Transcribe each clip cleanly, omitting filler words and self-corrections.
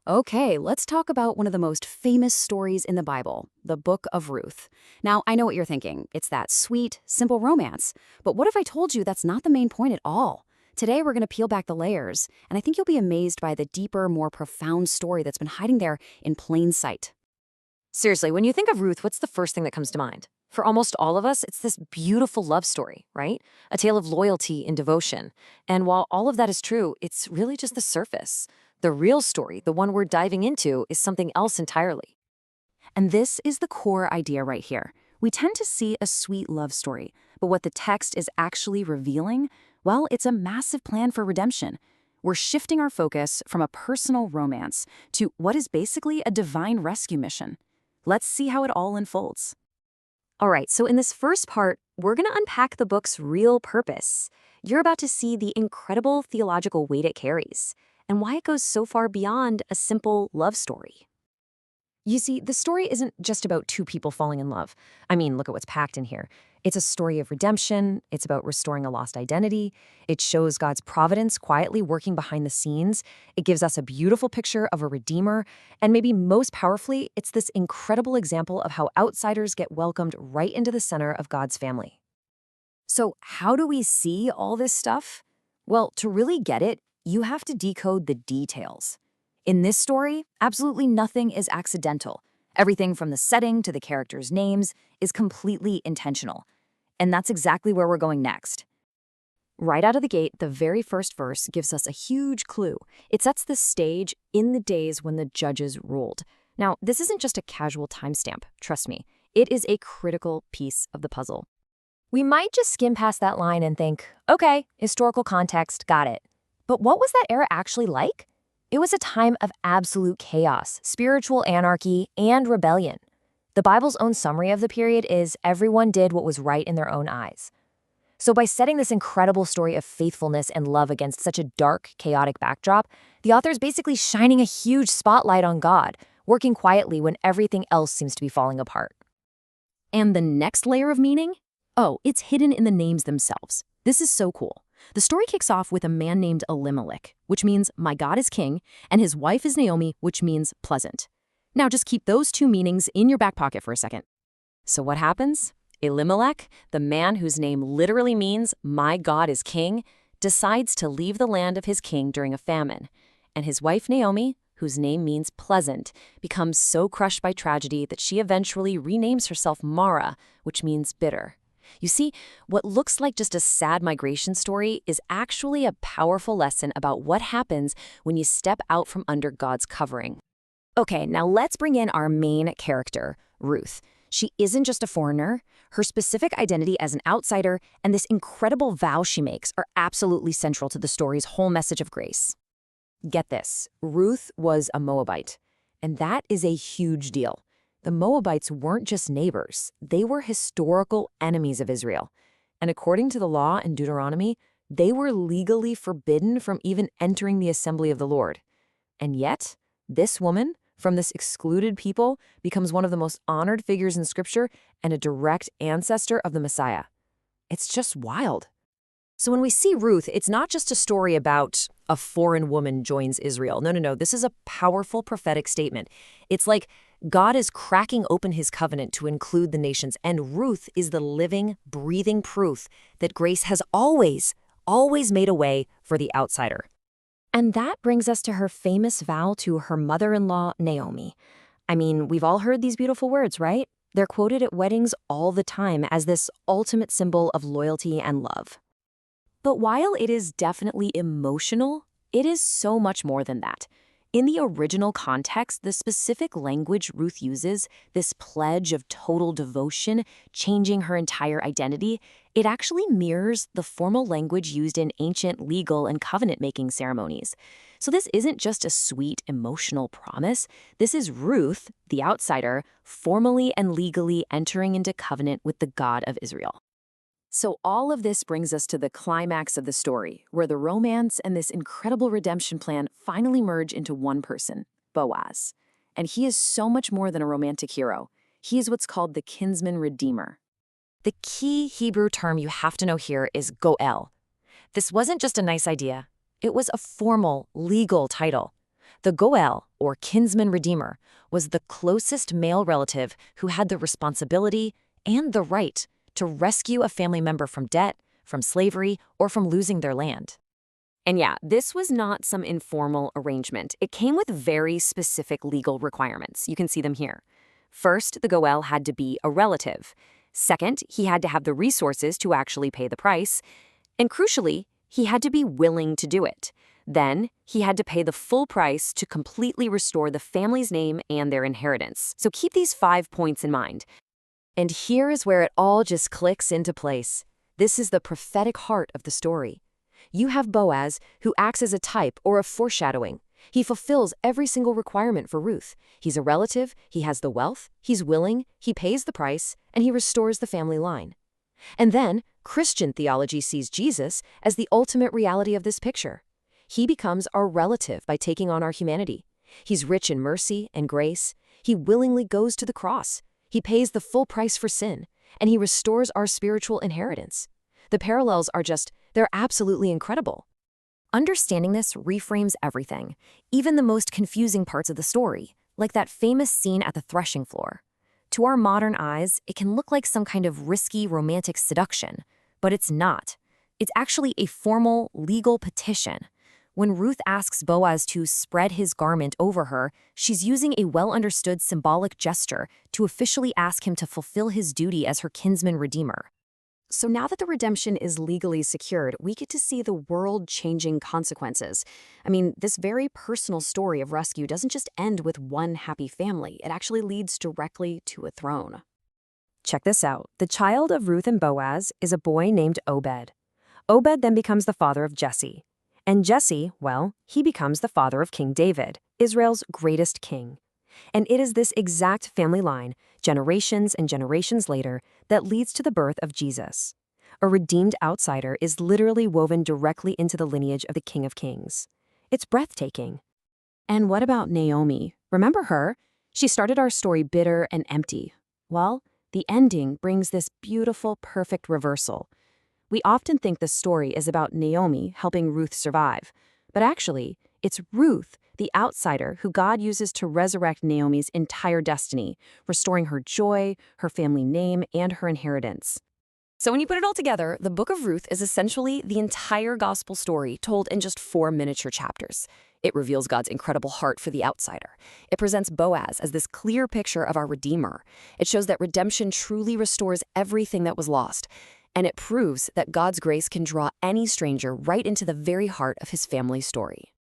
Okay, let's talk about one of the most famous stories in the Bible, the Book of Ruth. Now, I know what you're thinking. It's that sweet, simple romance. But what if I told you that's not the main point at all? Today, we're going to peel back the layers, and I think you'll be amazed by the deeper, more profound story that's been hiding there in plain sight. Seriously, when you think of Ruth, what's the first thing that comes to mind? For almost all of us, it's this beautiful love story, right? A tale of loyalty and devotion. And while all of that is true, it's really just the surface. The real story, the one we're diving into, is something else entirely. And this is the core idea right here. We tend to see a sweet love story, but what the text is actually revealing, well, it's a massive plan for redemption. We're shifting our focus from a personal romance to what is basically a divine rescue mission. Let's see how it all unfolds. All right, so in this first part, we're going to unpack the book's real purpose. You're about to see the incredible theological weight it carries and why it goes so far beyond a simple love story. You see, the story isn't just about two people falling in love. I mean, look at what's packed in here. It's a story of redemption. It's about restoring a lost identity. It shows God's providence quietly working behind the scenes. It gives us a beautiful picture of a redeemer. And maybe most powerfully, it's this incredible example of how outsiders get welcomed right into the center of God's family. So how do we see all this stuff? Well, to really get it, you have to decode the details. In this story, absolutely nothing is accidental. Everything from the setting to the characters' names is completely intentional. And that's exactly where we're going next. Right out of the gate, the very first verse gives us a huge clue. It sets the stage in the days when the judges ruled. Now, this isn't just a casual timestamp, trust me. It is a critical piece of the puzzle. We might just skim past that line and think, okay, historical context, got it. But what was that era actually like? It was a time of absolute chaos, spiritual anarchy, and rebellion. The Bible's own summary of the period is everyone did what was right in their own eyes. So by setting this incredible story of faithfulness and love against such a dark, chaotic backdrop, the author is basically shining a huge spotlight on God, working quietly when everything else seems to be falling apart. And the next layer of meaning? Oh, it's hidden in the names themselves. This is so cool. The story kicks off with a man named Elimelech, which means my God is king, and his wife is Naomi, which means pleasant. Now just keep those two meanings in your back pocket for a second. So what happens? Elimelech, the man whose name literally means my God is king, decides to leave the land of his king during a famine. And his wife Naomi, whose name means pleasant, becomes so crushed by tragedy that she eventually renames herself Mara, which means bitter. You see, what looks like just a sad migration story is actually a powerful lesson about what happens when you step out from under God's covering. Okay, now let's bring in our main character, Ruth. She isn't just a foreigner. Her specific identity as an outsider and this incredible vow she makes are absolutely central to the story's whole message of grace. Get this, Ruth was a Moabite, and that is a huge deal. The Moabites weren't just neighbors, they were historical enemies of Israel. And according to the law in Deuteronomy, they were legally forbidden from even entering the assembly of the Lord. And yet, this woman, from this excluded people, becomes one of the most honored figures in Scripture and a direct ancestor of the Messiah. It's just wild. So when we see Ruth, it's not just a story about a foreign woman joins Israel. No. This is a powerful prophetic statement. It's like God is cracking open his covenant to include the nations, and Ruth is the living, breathing proof that grace has always made a way for the outsider. And that brings us to her famous vow to her mother-in-law, Naomi. I mean, we've all heard these beautiful words, right? They're quoted at weddings all the time as this ultimate symbol of loyalty and love. But while it is definitely emotional, it is so much more than that. In the original context, the specific language Ruth uses, this pledge of total devotion, changing her entire identity, it actually mirrors the formal language used in ancient legal and covenant-making ceremonies. So this isn't just a sweet, emotional promise. This is Ruth, the outsider, formally and legally entering into covenant with the God of Israel. So all of this brings us to the climax of the story, where the romance and this incredible redemption plan finally merge into one person, Boaz. And he is so much more than a romantic hero. He is what's called the kinsman redeemer. The key Hebrew term you have to know here is goel. This wasn't just a nice idea. It was a formal, legal title. The Goel, or kinsman redeemer, was the closest male relative who had the responsibility and the right to rescue a family member from debt, from slavery, or from losing their land. And yeah, this was not some informal arrangement. It came with very specific legal requirements. You can see them here. First, the Goel had to be a relative. Second, he had to have the resources to actually pay the price. And crucially, he had to be willing to do it. Then, he had to pay the full price to completely restore the family's name and their inheritance. So keep these 5 points in mind. And here is where it all just clicks into place. This is the prophetic heart of the story. You have Boaz, who acts as a type or a foreshadowing. He fulfills every single requirement for Ruth. He's a relative, he has the wealth, he's willing, he pays the price, and he restores the family line. And then, Christian theology sees Jesus as the ultimate reality of this picture. He becomes our relative by taking on our humanity. He's rich in mercy and grace. He willingly goes to the cross. He pays the full price for sin, and he restores our spiritual inheritance. The parallels are they're absolutely incredible. Understanding this reframes everything, even the most confusing parts of the story, like that famous scene at the threshing floor. To our modern eyes, it can look like some kind of risky romantic seduction, but it's not. It's actually a formal legal petition. When Ruth asks Boaz to spread his garment over her, she's using a well-understood symbolic gesture to officially ask him to fulfill his duty as her kinsman redeemer. So now that the redemption is legally secured, we get to see the world-changing consequences. I mean, this very personal story of rescue doesn't just end with one happy family. It actually leads directly to a throne. Check this out. The child of Ruth and Boaz is a boy named Obed. Obed then becomes the father of Jesse. And Jesse, well, he becomes the father of King David, Israel's greatest king. And it is this exact family line, generations and generations later, that leads to the birth of Jesus. A redeemed outsider is literally woven directly into the lineage of the King of Kings. It's breathtaking. And what about Naomi? Remember her? She started our story bitter and empty. Well, the ending brings this beautiful, perfect reversal. We often think the story is about Naomi helping Ruth survive, but actually, it's Ruth, the outsider, who God uses to resurrect Naomi's entire destiny, restoring her joy, her family name, and her inheritance. So when you put it all together, the book of Ruth is essentially the entire gospel story told in just 4 miniature chapters. It reveals God's incredible heart for the outsider. It presents Boaz as this clear picture of our Redeemer. It shows that redemption truly restores everything that was lost. And it proves that God's grace can draw any stranger right into the very heart of his family story.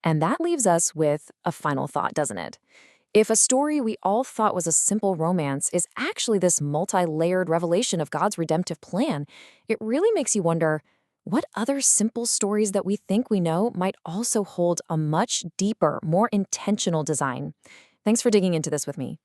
And that leaves us with a final thought, doesn't it? If a story we all thought was a simple romance is actually this multi-layered revelation of God's redemptive plan, it really makes you wonder, what other simple stories that we think we know might also hold a much deeper, more intentional design? Thanks for digging into this with me.